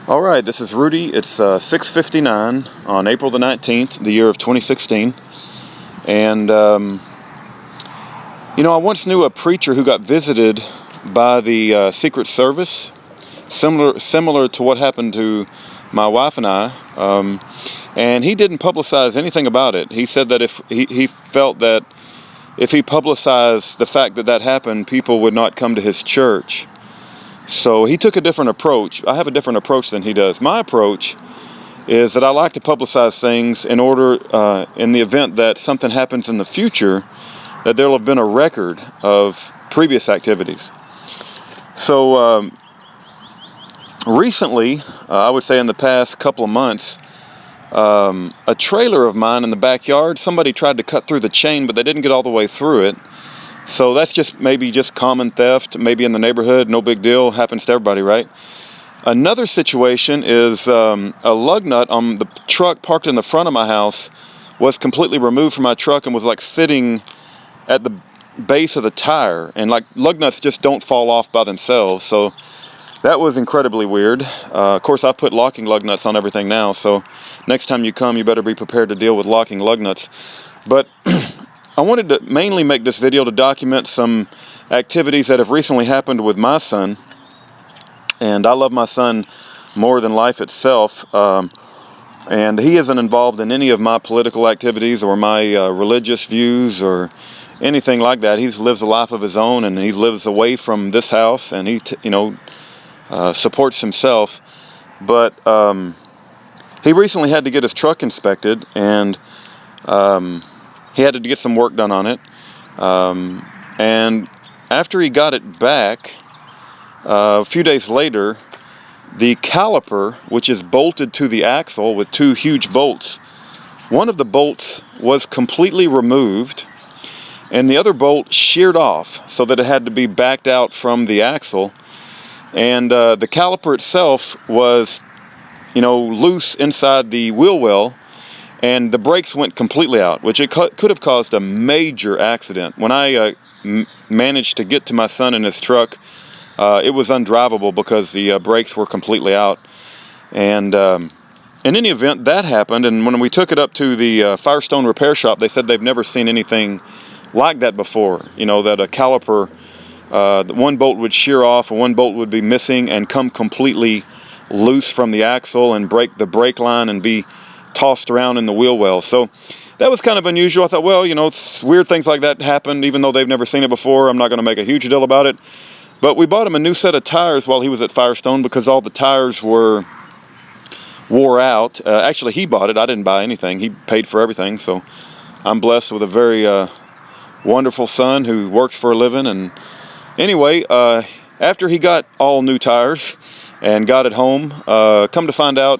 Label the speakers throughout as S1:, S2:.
S1: All right, this is Rudy. It's 6:59 on April the 19th, the year of 2016. And, I once knew a preacher who got visited by the Secret Service, similar to what happened to my wife and I. And he didn't publicize anything about it. He said that if he felt that if he publicized the fact that happened, people would not come to his church. So he took a different approach. I have a different approach than he does. My approach is that I like to publicize things in order, in the event that something happens in the future, that there will have been a record of previous activities. So recently, I would say in the past couple of months, a trailer of mine in the backyard, somebody tried to cut through the chain, but they didn't get all the way through it. So that's maybe just common theft, maybe in the neighborhood, no big deal, happens to everybody, right? Another situation is a lug nut on the truck parked in the front of my house was completely removed from my truck and was like sitting at the base of the tire. And like lug nuts just don't fall off by themselves, so that was incredibly weird. Of course, I've put locking lug nuts on everything now, so next time you come, you better be prepared to deal with locking lug nuts. But I wanted to mainly make this video to document some activities that have recently happened with my son. And I love my son more than life itself. And he isn't involved in any of my political activities or my religious views or anything like that. He lives a life of his own, and he lives away from this house, and he supports himself. But he recently had to get his truck inspected, and he had to get some work done on it. And after he got it back, a few days later, the caliper, which is bolted to the axle with two huge bolts, one of the bolts was completely removed, and the other bolt sheared off so that it had to be backed out from the axle. And the caliper itself was, loose inside the wheel well, and the brakes went completely out, which it could have caused a major accident. When I managed to get to my son in his truck, it was undrivable because the brakes were completely out. And in any event, that happened, and when we took it up to the Firestone repair shop, they said they've never seen anything like that before. That a caliper, one bolt would shear off, and one bolt would be missing and come completely loose from the axle and break the brake line and be tossed around in the wheel well. So that was kind of unusual. I thought, well, weird things like that happened, even though they've never seen it before. I'm not going to make a huge deal about it. But we bought him a new set of tires while he was at Firestone because all the tires were wore out. Actually, he bought it. I didn't buy anything. He paid for everything. So I'm blessed with a very wonderful son who works for a living. And anyway, after he got all new tires and got it home, come to find out,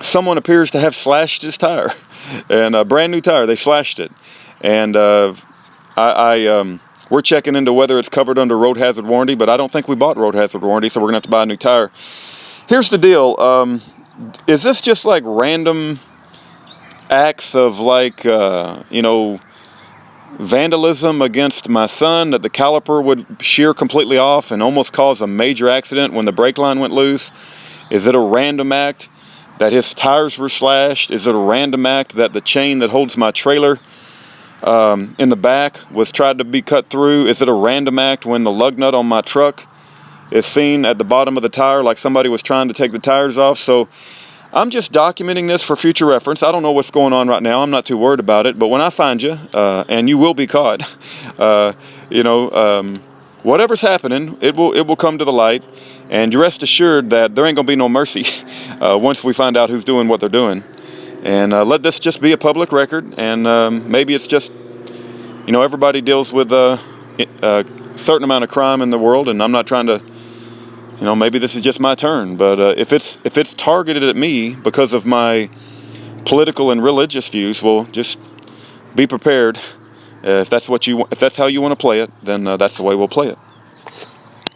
S1: someone appears to have slashed his tire, and a brand new tire. They slashed it, and we're checking into whether it's covered under road hazard warranty, but I don't think we bought road hazard warranty, so we're gonna have to buy a new tire. Here's the deal: is this just like random acts of vandalism against my son, that the caliper would shear completely off and almost cause a major accident when the brake line went loose? Is it a random act that his tires were slashed? Is it a random act that the chain that holds my trailer in the back was tried to be cut through? Is it a random act when the lug nut on my truck is seen at the bottom of the tire like somebody was trying to take the tires off? So I'm just documenting this for future reference. I don't know what's going on right now. I'm not too worried about it. But when I find you, and you will be caught, whatever's happening, it will come to the light. And you rest assured that there ain't going to be no mercy once we find out who's doing what they're doing. And let this just be a public record. And maybe it's just, everybody deals with a certain amount of crime in the world. And I'm not trying to, maybe this is just my turn. But if it's targeted at me because of my political and religious views, well, just be prepared. If that's how you want to play it, then that's the way we'll play it.